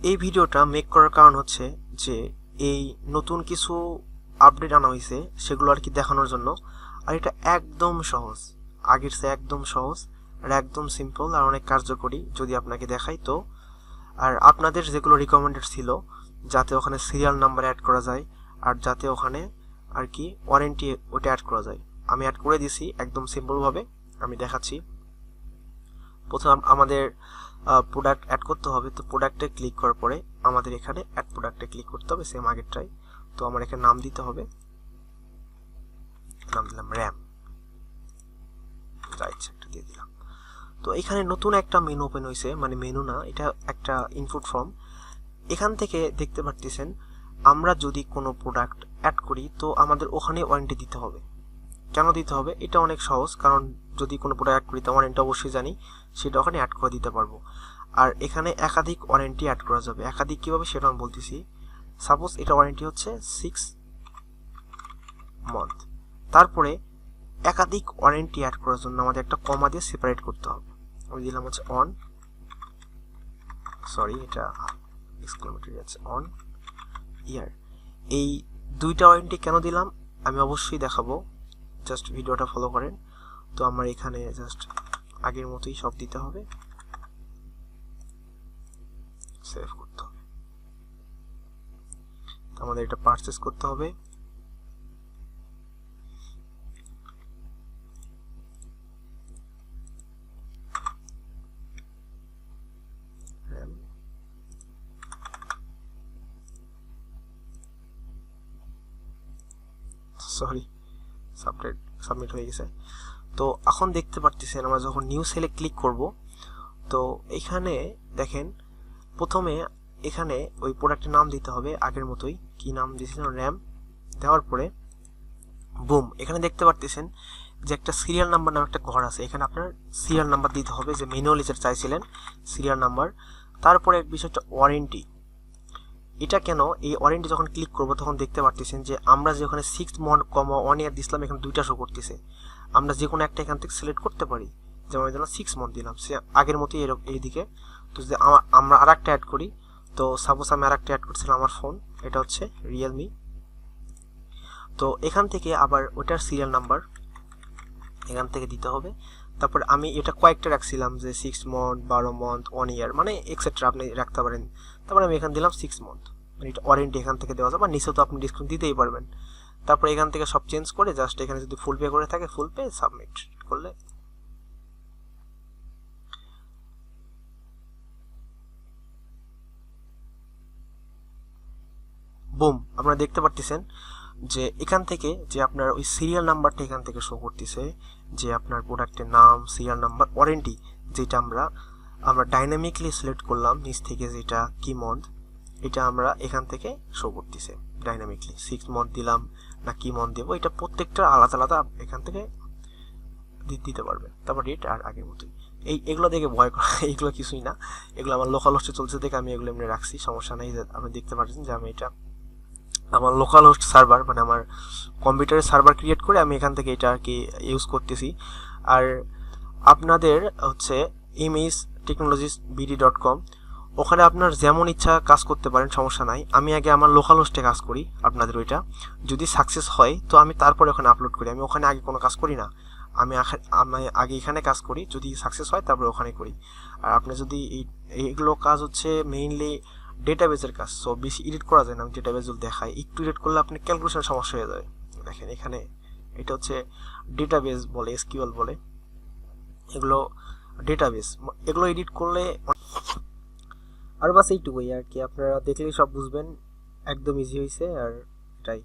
এই ভিডিওটা মেক করার কারণ হচ্ছে যে এই নতুন কিছু আপডেট আনা হয়েছে সেগুলো আর কি দেখানোর জন্য। আর এটা একদম সহজ, আগের চেয়ে একদম সহজ আর একদম সিম্পল আর অনেক কার্যকরী যদি আপনাকে দেখাই তো। আর আপনাদের যেগুলো রিকমেন্ডেড ছিল যাতে ওখানে সিরিয়াল নাম্বার অ্যাড করা যায় আর যাতে ওখানে আর কি ওয়ারেন্টি ওটা অ্যাড করা যায়, আমি অ্যাড করে দিছি একদম সিম্পলভাবে। আমি দেখাচ্ছি। প্রথম আমাদের প্রোডাক্ট অ্যাড করতে হবে, তো প্রোডাক্টে ক্লিক করার পরে আমাদের এখানে অ্যাড প্রোডাক্টে ক্লিক করতে হবে সেম আগেরটাই। তো আমার এখানে নাম দিতে হবে, নাম দিলাম র্যাম, যা ইচ্ছা একটা দিয়ে দিলাম। তো এখানে নতুন একটা মেনু ওপেন হয়েছে, মানে মেনু না, এটা একটা ইনপুট ফর্ম। এখান থেকে দেখতে পারতেছেন আমরা যদি কোনো প্রোডাক্ট অ্যাড করি তো আমাদের ওখানে ওয়ারেন্টি দিতে হবে। কেন দিতে হবে? এটা অনেক সহজ, কারণ যদি কোনো প্রোডাক্ট অ্যাড করি তো ওয়ারেন্টি অবশ্যই জানি, সেটা ওখানে অ্যাড করে দিতে পারবো। আর এখানে একাধিক ওয়ারেন্টি অ্যাড করা যাবে। একাধিক কীভাবে সেটা আমি বলতেছি। সাপোজ এটা ওয়ারেন্টি হচ্ছে 6 মান্থ, তারপরে একাধিক ওয়ারেন্টি অ্যাড করার জন্য আমাদের একটা কমা দিয়ে সেপারেট করতে হবে। আমি দিলাম হচ্ছে অন, সরি এটা এক্সক্লেমেটরি আছে, অন ইয়ার। এই দুইটা ওয়ারেন্টি কেন দিলাম আমি অবশ্যই দেখাবো, জাস্ট ভিডিওটা ফলো করেন। তো আমার এখানে জাস্ট আগের মতোই সব দিতে হবে, সেভ করতে হবে। আমাদের এটা পারচেজ করতে হবে। সরি, সাবমিট হয়ে গেছে। তো এখন দেখতে পারতেছেন আমরা যখন নিউ সেলে ক্লিক করব তো এখানে দেখেন প্রথমে এখানে ওই প্রোডাক্টের নাম দিতে হবে আগের মতোই, কি নাম দিয়েছিলাম, র্যাম। দেওয়ার পরে বুম, এখানে দেখতে পারতেছেন যে একটা সিরিয়াল নাম্বার নামে একটা ঘর আছে, এখানে আপনার সিরিয়াল নাম্বার দিতে হবে, যে ম্যানুয়ালি যেটা চাইছিলেন সিরিয়াল নাম্বার। তারপরে এক বিষয়টা ওয়ারেন্টি। এটা কেন, এই ওয়ারেন্টি যখন ক্লিক করব তখন দেখতে পারতেছেন যে আমরা যে ওখানে 6 মান্থ, 1 ইয়ার দিছিলাম এখানে দুইটা শো করতেছে। আমরা যে কোনো একটা এখান থেকে সিলেক্ট করতে পারি, যেমন আমি দিলাম 6 মান্থ দিলাম, সে আগের মতোই এইদিকে। তো যদি আমরা আর একটা অ্যাড করি, তো সাপোজ আমি আর একটা অ্যাড করছিলাম আমার ফোন, এটা হচ্ছে রিয়েলমি। তো এখান থেকে আবার ওটার সিরিয়াল নাম্বার এখান থেকে দিতে হবে। তারপর আমি এটা কয়েকটা রাখছিলাম যে 6 মান্থ, 12 মান্থ, 1 ইয়ার, মানে এক্সেট্রা আপনি রাখতে পারেন। তারপর আমি এখানে দিলাম 6 মান্থ, মানে এটা ওয়ারেন্টি এখান থেকে দেওয়া যাবে, বা নিচে তো আপনি ডিসকাউন্ট দিতেই পারবেন। তারপর এখান থেকে সব চেঞ্জ করে জাস্ট এখানে যদি ফুল পে করে থাকে ফুল পে, সাবমিট করলে বুম, আপনারা দেখতে পারতেছেন যে এখান থেকে যে আপনার ওই সিরিয়াল নাম্বারটা এখান থেকে শো করতেছে, যে আপনার প্রোডাক্টের নাম, সিরিয়াল নাম্বার, ওয়ারেন্টি, যেটা আমরা ডাইনামিকলি সিলেক্ট করলাম নিচ থেকে, যেটা কি মান্থ, এটা আমরা এখান থেকে শো করতেছে ডাইনামিকলি। 6 মান্থ দিলাম না কি মান্থ দেবো, এটা প্রত্যেকটা আলাদা আলাদা এখান থেকে দিতে পারবে। তারপর রেট আর আগের মতোই। এগুলো দেখে ভয় করা এগুলো কিছুই না, এগুলো আমার লোকাল হোস্টে চলছে দেখে আমি এগুলো এমনি রাখছি, সমস্যা নেই। আপনি দেখতে পাচ্ছেন যে আমি এটা আমার লোকাল হোস্ট সার্ভার, মানে আমার কম্পিউটারের সার্ভার ক্রিয়েট করে আমি এখান থেকে এটা আর কি ইউজ করতেছি। আর আপনাদের হচ্ছে imagetechnologiesbd.com, ওখানে আপনার যেমন ইচ্ছা কাজ করতে পারেন, সমস্যা নাই। আমি আগে আমার লোকাল হোস্টে কাজ করি, আপনাদের ওইটা যদি সাকসেস হয় তো আমি তারপরে ওখানে আপলোড করি। আমি ওখানে আগে কোনো কাজ করি না, আমি আগে এখানে কাজ করি, যদি সাকসেস হয় তারপরে ওখানে করি। আর আপনি যদি এইগুলো কাজ হচ্ছে মেইনলি ডেটাবেজের কাজ, সো বেশি এডিট করা যায় না। আমি ডেটাবেজগুলো দেখাই, একটু এডিট করলে আপনি ক্যালকুলেশন সমস্যা হয়ে যাবে। দেখেন এখানে এটা হচ্ছে ডেটাবেজ বলে, এসকিউএল বলে, এগুলো ডেটাবেজ, এগুলো এডিট করলে। আর বাস এইটুকুই আর কি, আপনারা দেখলেই সব বুঝবেন, একদম ইজি হয়েছে। আর এটাই।